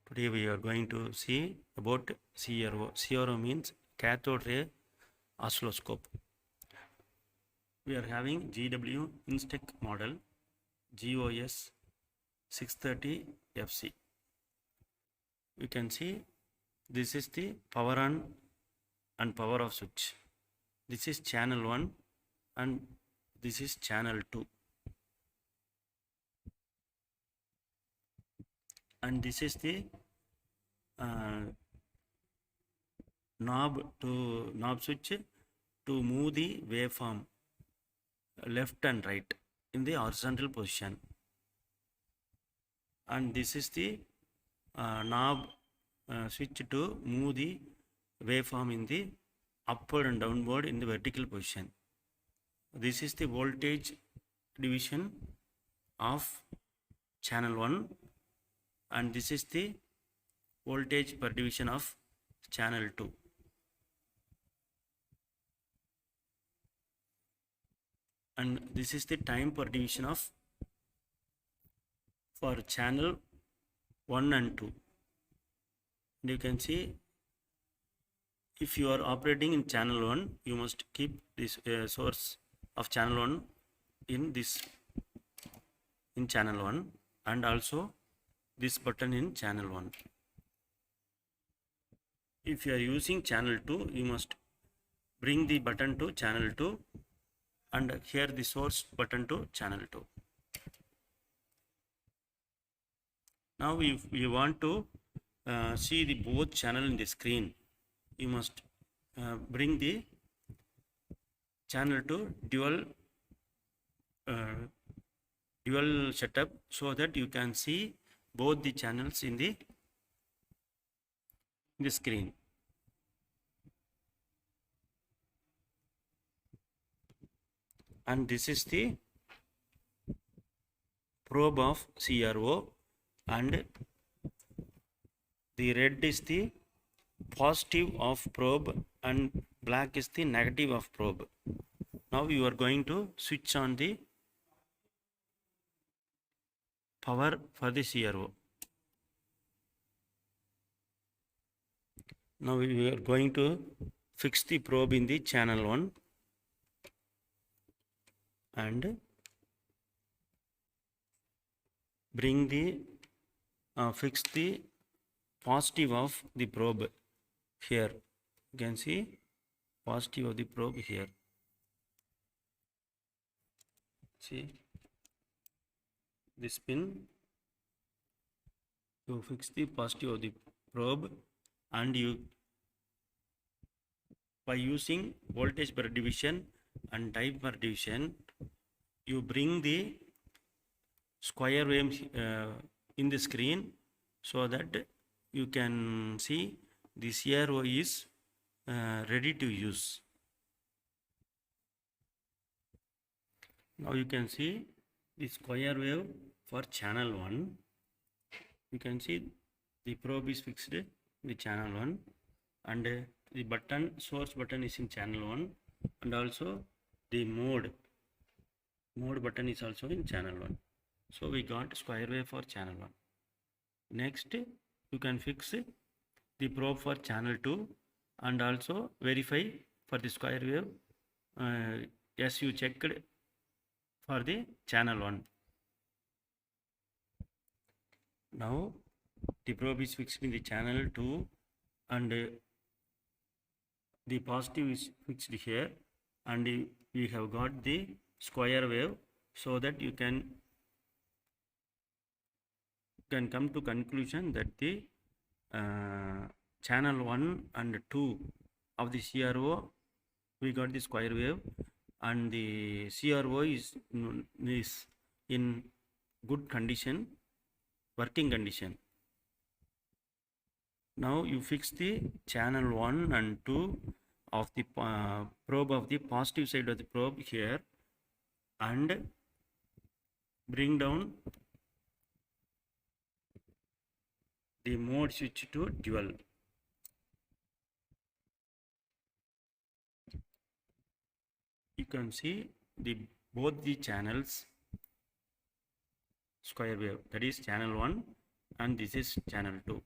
Today we are going to see about CRO. CRO means cathode ray oscilloscope. We are having GW Instec model GOS 630 FC. You can see this is the power on and power off switch. This is channel 1 and this is channel 2. And this is the knob switch to move the waveform left and right in the horizontal position, and this is the knob switch to move the waveform in the upward and downward in the vertical position. This is the voltage division of channel 1 and this is the voltage per division of channel 2. And this is the time per division of for channel 1 and 2. And you can see if you are operating in channel 1, you must keep this source of channel 1 in channel 1, and also this button in channel 1. If you are using channel 2, you must bring the button to channel 2 and here the source button to channel 2. Now if you want to see the both channel in the screen, you must bring the channel to dual setup so that you can see both the channels in the screen. And this is the probe of CRO, and the red is the positive of probe and black is the negative of probe. Now you are going to switch on the power for the CRO. Now we are going to fix the probe in the channel 1 and bring the fix the positive of the probe here. You can see positive of the probe here. See this pin to fix the positive of the probe, and you by using voltage per division and time per division, you bring the square wave in the screen so that you can see the CRO is ready to use. Now you can see the square wave for channel 1. You can see the probe is fixed in the channel 1 and the button, source button is in channel 1, and also the mode button is also in channel 1. So we got square wave for channel 1. Next you can fix the probe for channel 2 and also verify for the square wave as you checked for the channel 1. Now the probe is fixed in the channel 2 and the positive is fixed here, and we have got the square wave, so that you can come to conclusion that the channel 1 and 2 of the CRO we got the square wave, and the CRO is in good condition, working condition. Now you fix the channel 1 and 2 of the probe of the positive side of the probe here, and bring down the mode switch to dual. You can see both the channels square wave, that is channel 1 and this is channel 2.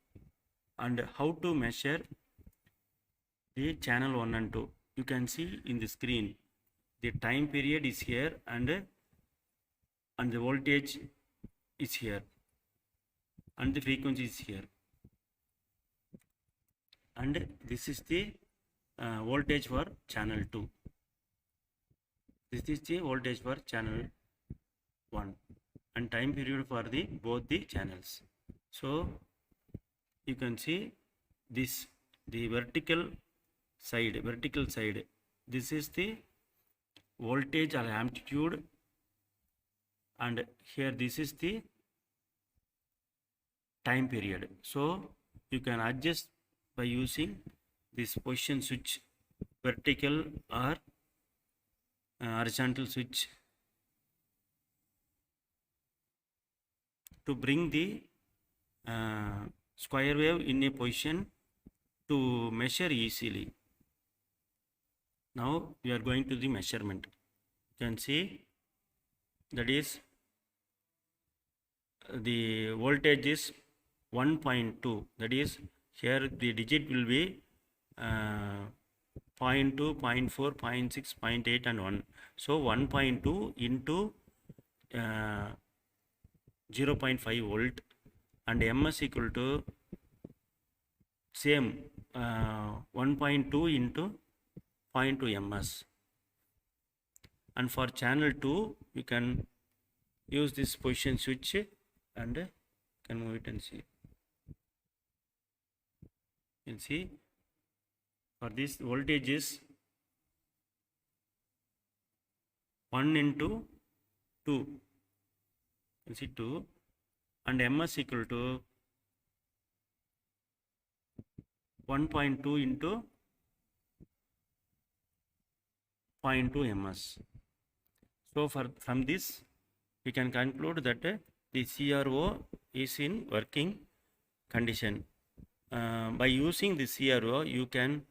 And how to measure the channel 1 and 2. You can see in the screen the time period is here, and the voltage is here, and the frequency is here, and this is the voltage for channel 2. This is the voltage for channel 1 and time period for the both the channels. So you can see this, the vertical side, this is the voltage or amplitude, and here this is the time period. So you can adjust by using this position switch, vertical or horizontal switch, to bring the square wave in a position to measure easily. Now we are going to the measurement. You can see that is the voltage is 1.2, that is here the digit will be 0.2, 0.4, 0.6, 0.8 and 1. So 1.2 into 0.5 volt, and ms equal to same 1.2 into 0.2 ms. And for channel 2 you can use this position switch and can move it and see. You can see for this voltage is 1 into 2, you can see 2, and ms equal to 1.2 into 0.2 ms. So from this we can conclude that the CRO is in working condition. By using the CRO you can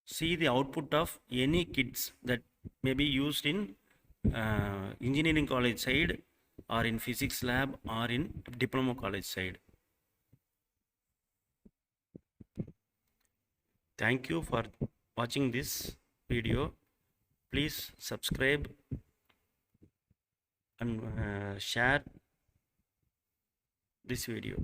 see the output of any kits that may be used in engineering college side, or in physics lab, or in diploma college side. Thank you for watching this video. Please subscribe and share this video.